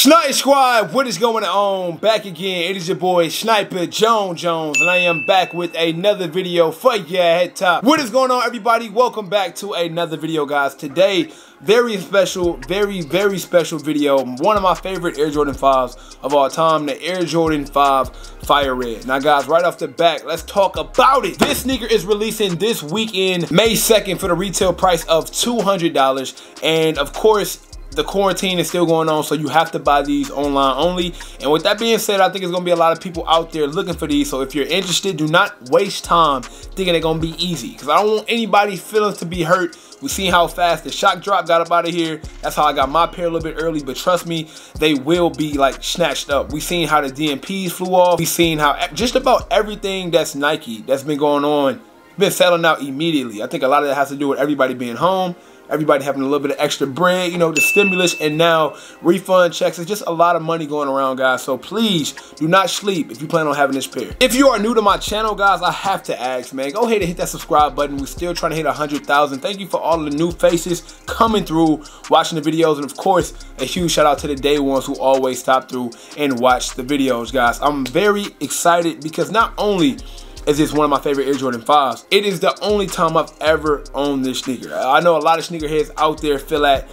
Sniper Squad, what is going on? Back again. It is your boy Sniper Jones, and I am back with another video for your head top. What is going on, everybody? Welcome back to another video, guys. Today, very special, very special video. One of my favorite Air Jordan 5s of all time, the Air Jordan 5 Fire Red. Now, guys, right off the bat, let's talk about it. This sneaker is releasing this weekend, May 2nd, for the retail price of $200, and of course, the quarantine is still going on, so you have to buy these online only. And with that being said, I think there's gonna be a lot of people out there looking for these. So if you're interested, do not waste time thinking they're gonna be easy, because I don't want anybody's feelings to be hurt. We've seen how fast the shock drop got up out of here. That's how I got my pair a little bit early, but trust me, they will be like snatched up. We've seen how the DMPs flew off. We've seen how just about everything that's Nike that's been going on been selling out immediately. I think a lot of that has to do with everybody being home, everybody having a little bit of extra bread, you know, the stimulus, and now refund checks. It's just a lot of money going around, guys. So please do not sleep if you plan on having this pair. If you are new to my channel, guys, I have to ask, man, go ahead and hit that subscribe button. We're still trying to hit 100,000. Thank you for all of the new faces coming through, watching the videos, and of course, a huge shout out to the day ones who always stop through and watch the videos, guys. I'm very excited because not only is this one of my favorite Air Jordan 5s, it is the only time I've ever owned this sneaker. I know a lot of sneakerheads out there feel that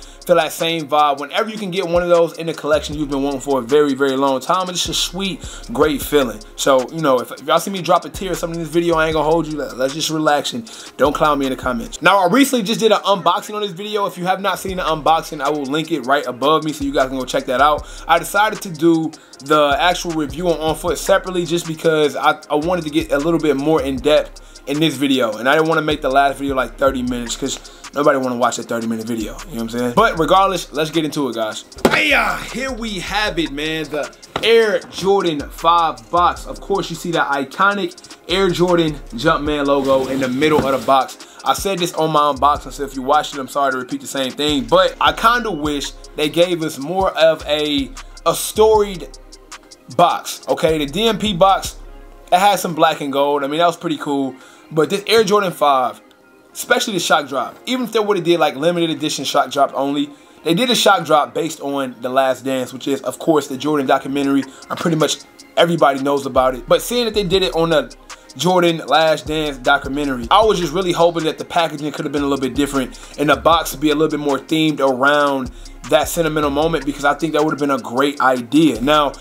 same vibe. Whenever you can get one of those in the collection you've been wanting for a very long time, it's just a sweet, great feeling. So, you know, if y'all see me drop a tear or something in this video, I ain't gonna hold you. Let's just relax and don't clown me in the comments. Now, I recently just did an unboxing on this video. If you have not seen the unboxing, I will link it right above me so you guys can go check that out. I decided to do the actual review on foot separately just because I wanted to get a little bit more in depth in this video, and I didn't want to make the last video like 30 minutes because nobody want to watch a 30-minute video, you know what I'm saying? But regardless, let's get into it, guys. Here we have it, man. The Air Jordan 5 box. Of course, you see that iconic Air Jordan Jumpman logo in the middle of the box. I said this on my unboxing, so if you watched it, I'm sorry to repeat the same thing, but I kind of wish they gave us more of a storied box, okay? The DMP box, it had some black and gold. I mean, that was pretty cool, but this Air Jordan 5, especially the shock drop, even if they would have did like limited edition shock drop only, they did a shock drop based on The Last Dance, which is, of course, the Jordan documentary. Pretty much everybody knows about it. But seeing that they did it on the Jordan Last Dance documentary, I was just really hoping that the packaging could have been a little bit different and the box would be a little bit more themed around that sentimental moment, because I think that would have been a great idea. Now,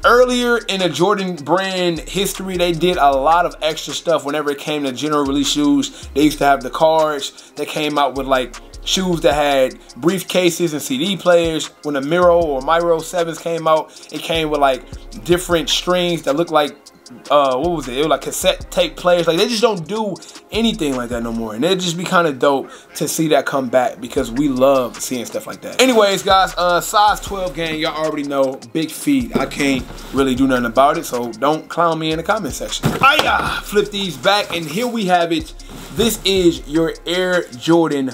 earlier in the Jordan brand history, they did a lot of extra stuff whenever it came to general release shoes. They used to have the cards that came out with like shoes that had briefcases and CD players. When the Miro or Miro 7s came out, it came with like different strings that looked like what was it? It was like cassette tape players. Like, they just don't do anything like that no more, and it'd just be kind of dope to see that come back because we love seeing stuff like that. Anyways, guys, size 12 gang, y'all already know, big feet. I can't really do nothing about it, so don't clown me in the comment section. Flip these back, and here we have it. This is your Air Jordan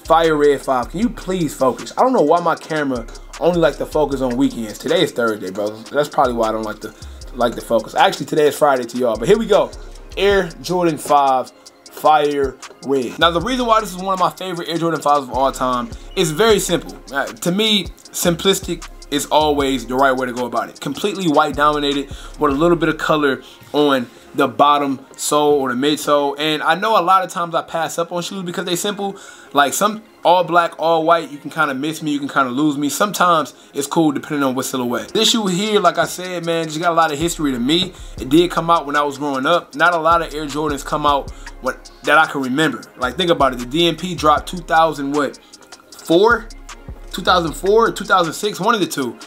Fire Red 5. Can you please focus? I don't know why my camera only like to focus on weekends. Today is Thursday, bro. That's probably why I don't like the focus. Actually, today is Friday to y'all, but here we go. Air Jordan 5 Fire Red. Now, the reason why this is one of my favorite Air Jordan 5s of all time is very simple. To me, simplistic is always the right way to go about it. Completely white dominated with a little bit of color on the bottom sole or the midsole. And I know a lot of times I pass up on shoes because they simple. Like some all black, all white, you can kind of miss me, you can kind of lose me. Sometimes it's cool depending on what silhouette. This shoe here, like I said, man, just got a lot of history to me. It did come out when I was growing up. Not a lot of Air Jordans come out that I can remember. Like, think about it. The DMP dropped 2004, 2006, one of the two.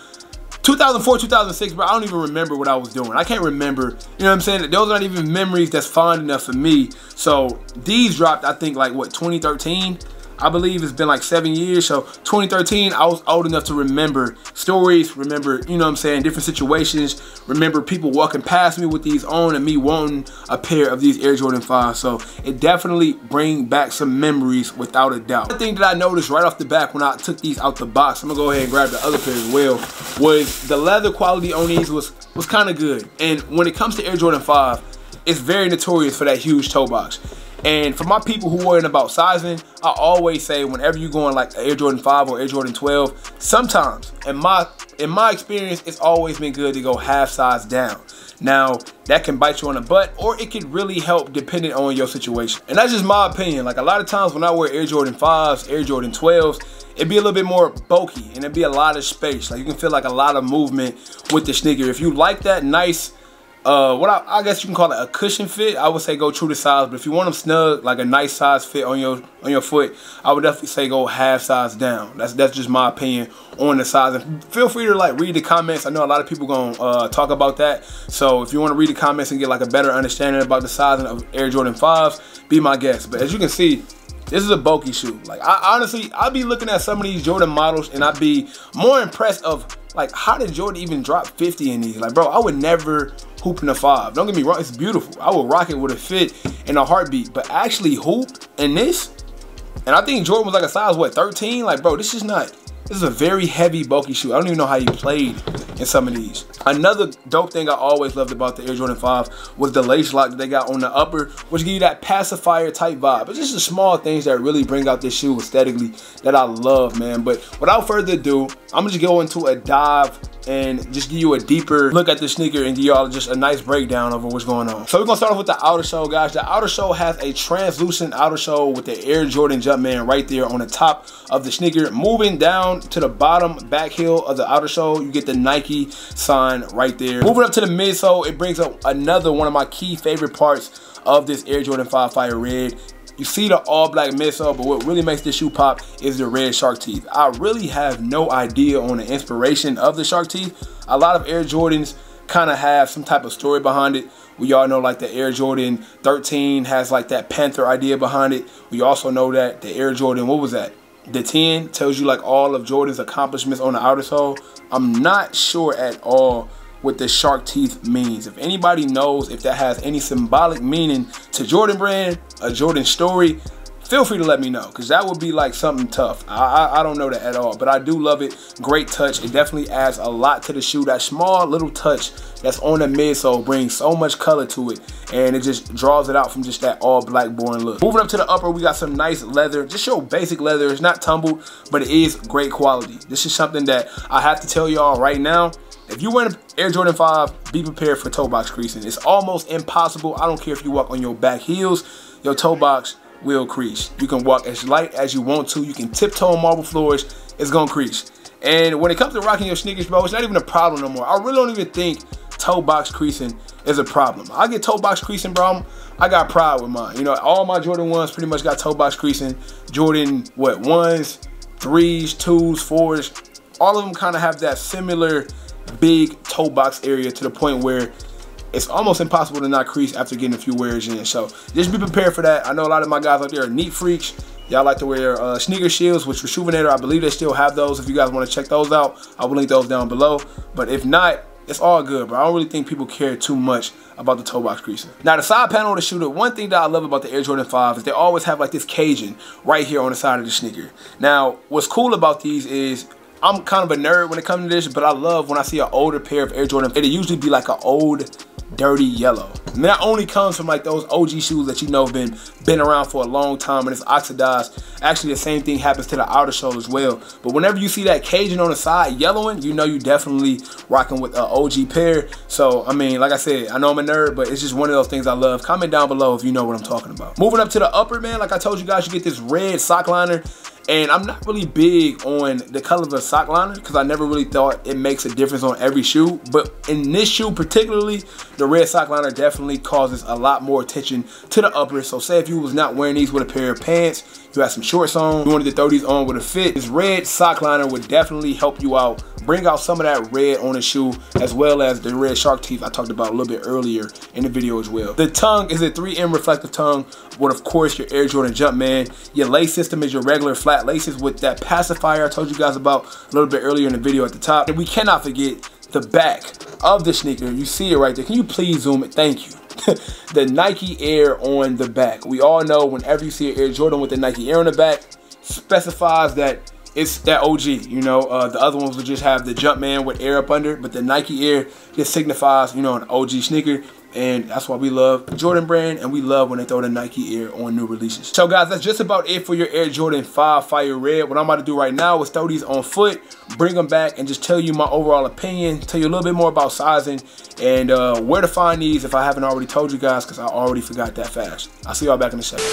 2004, 2006, bro, I don't even remember what I was doing. I can't remember, you know what I'm saying? Those aren't even memories that's fond enough for me. So these dropped, I think, like, what, 2013? I believe it's been like 7 years. So 2013, I was old enough to remember stories, remember, you know what I'm saying, different situations, remember people walking past me with these on and me wanting a pair of these Air Jordan 5. So it definitely brings back some memories without a doubt. The thing that I noticed right off the back when I took these out the box, I'm gonna go ahead and grab the other pair as well, was the leather quality on these was kind of good. And when it comes to Air Jordan 5, it's very notorious for that huge toe box. And for my people who worrying about sizing, I always say whenever you're going like Air Jordan 5 or Air Jordan 12, sometimes in my experience, it's always been good to go half size down. Now, that can bite you on the butt, or it could really help depending on your situation. And that's just my opinion. Like a lot of times when I wear Air Jordan 5s, Air Jordan 12s, it'd be a little bit more bulky and it'd be a lot of space. Like you can feel like a lot of movement with the sneaker. If you like that nice, I guess you can call it a cushion fit, I would say go true to size. But if you want them snug, like a nice size fit on your foot, I would definitely say go half size down. That's just my opinion on the size. And feel free to like read the comments. I know a lot of people gonna talk about that. So if you want to read the comments and get like a better understanding about the sizing of Air Jordan 5s, be my guest. But as you can see, this is a bulky shoe. Like I'd be looking at some of these Jordan models and I'd be more impressed of like, how did Jordan even drop 50 in these? Like, bro, I would never hoop in a 5. Don't get me wrong, it's beautiful. I would rock it with a fit in a heartbeat. But actually hoop in this, and I think Jordan was like a size, what, 13? Like, bro, this is a very heavy, bulky shoe. I don't even know how he played in some of these. Another dope thing I always loved about the Air Jordan 5 was the lace lock that they got on the upper, which give you that pacifier type vibe. It's just the small things that really bring out this shoe aesthetically that I love, man. But without further ado, I'm gonna just go into a dive and just give you a deeper look at the sneaker and give y'all just a nice breakdown over what's going on. So we're gonna start off with the outer sole, guys. The outer sole has a translucent outer sole with the Air Jordan Jumpman right there on the top of the sneaker. Moving down to the bottom back heel of the outer sole, you get the Nike sign right there. Moving up to the midsole, it brings up another one of my key favorite parts of this Air Jordan 5 Fire Red. You see the all black midsole, but what really makes this shoe pop is the red shark teeth. I really have no idea on the inspiration of the shark teeth. A lot of Air Jordans kind of have some type of story behind it. We all know like the Air Jordan 13 has like that panther idea behind it. We also know that the Air Jordan, what was that? The 10 tells you like all of Jordan's accomplishments on the outer sole. I'm not sure at all what the shark teeth means. If anybody knows if that has any symbolic meaning to Jordan brand, a Jordan story, feel free to let me know, because that would be like something tough. I don't know that at all, but I do love it. Great touch. It definitely adds a lot to the shoe. That small little touch that's on the midsole brings so much color to it, and it just draws it out from just that all black boring look. Moving up to the upper, we got some nice leather. Just your basic leather. It's not tumbled, but it is great quality. This is something that I have to tell y'all right now. If you're wearing Air Jordan 5, be prepared for toe box creasing. It's almost impossible. I don't care if you walk on your back heels, your toe box will crease. You can walk as light as you want to. You can tiptoe on marble floors. It's gonna crease. And when it comes to rocking your sneakers, bro, it's not even a problem no more. I really don't even think toe box creasing is a problem. I get toe box creasing, bro. I got pride with mine. You know, all my Jordan 1s pretty much got toe box creasing. Jordan, what, 1s, 3s, 2s, 4s, all of them kind of have that similar big toe box area to the point where it's almost impossible to not crease after getting a few wears in. So just be prepared for that. I know a lot of my guys out there are neat freaks. Y'all like to wear sneaker shields, which Rejuvenator, I believe they still have those. If you guys want to check those out, I will link those down below. But if not, it's all good, bro. I don't really think people care too much about the toe box creasing. Now, the side panel of the shoe, the one thing that I love about the Air Jordan 5 is they always have like this caging right here on the side of the sneaker. Now, what's cool about these is I'm kind of a nerd when it comes to this, but I love when I see an older pair of Air Jordan. It'll usually be like an old, dirty yellow. And that only comes from like those OG shoes that you know have been around for a long time and it's oxidized. Actually, the same thing happens to the outer sole as well. But whenever you see that caging on the side yellowing, you know you definitely rocking with an OG pair. So, I mean, like I said, I know I'm a nerd, but it's just one of those things I love. Comment down below if you know what I'm talking about. Moving up to the upper, man, like I told you guys, you get this red sock liner. And I'm not really big on the color of a sock liner because I never really thought it makes a difference on every shoe. But in this shoe particularly, the red sock liner definitely causes a lot more attention to the upper. So say if you was not wearing these with a pair of pants, you had some shorts on, you wanted to throw these on with a fit, this red sock liner would definitely help you out, bring out some of that red on the shoe, as well as the red shark teeth I talked about a little bit earlier in the video as well. The tongue is a 3M reflective tongue with, of course, your Air Jordan Jumpman. Your lace system is your regular flat laces with that pacifier I told you guys about a little bit earlier in the video at the top. And we cannot forget the back of the sneaker. You see it right there. Can you please zoom it? Thank you. The Nike Air on the back. We all know whenever you see an Air Jordan with the Nike Air on the back, specifies that it's that OG, you know. The other ones will just have the Jumpman with Air up under, but the Nike Air just signifies, you know, an OG sneaker. And that's why we love the Jordan brand, and we love when they throw the Nike Air on new releases. So guys, that's just about it for your Air Jordan 5 Fire Red. What I'm about to do right now is throw these on foot, bring them back, and just tell you my overall opinion, tell you a little bit more about sizing, and where to find these if I haven't already told you guys, because I already forgot that fast. I'll see y'all back in a second.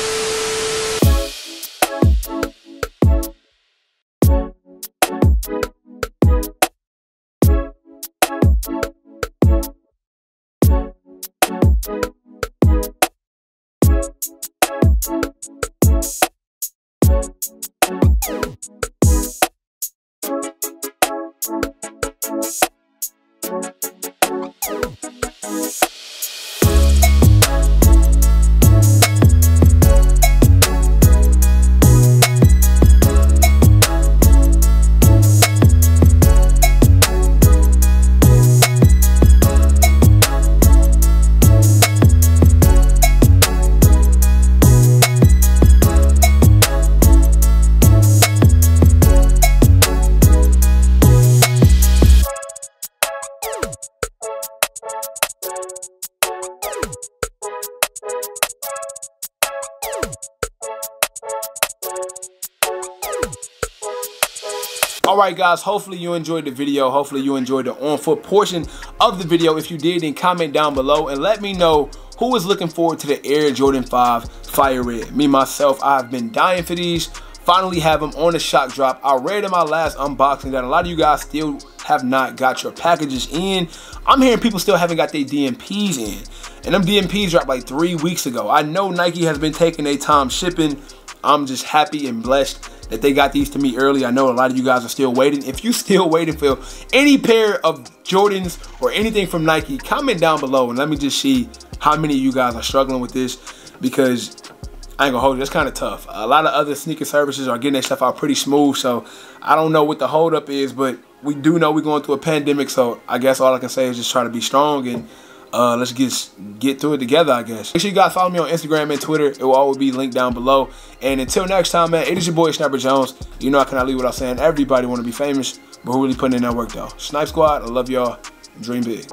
Alright guys, hopefully you enjoyed the video. Hopefully you enjoyed the on-foot portion of the video. If you did, then comment down below and let me know who is looking forward to the Air Jordan 5 Fire Red. Me, myself, I've been dying for these. Finally have them on the shock drop. I read in my last unboxing that a lot of you guys still have not got your packages in. I'm hearing people still haven't got their DMPs in. And them DMPs dropped like 3 weeks ago. I know Nike has been taking their time shipping. I'm just happy and blessed that they got these to me early. I know a lot of you guys are still waiting. If you still waiting for any pair of Jordans or anything from Nike, comment down below and let me just see how many of you guys are struggling with this, because I ain't gonna hold you, it's kind of tough. A lot of other sneaker services are getting their stuff out pretty smooth, so I don't know what the holdup is, but we do know we're going through a pandemic, so I guess all I can say is just try to be strong and let's get through it together, I guess. Make sure you guys follow me on Instagram and Twitter. It will always be linked down below. And until next time, man, it is your boy, Sniper Jones. You know I cannot leave without saying everybody want to be famous, but who really putting in that work, though? Snipe Squad, I love y'all. Dream big.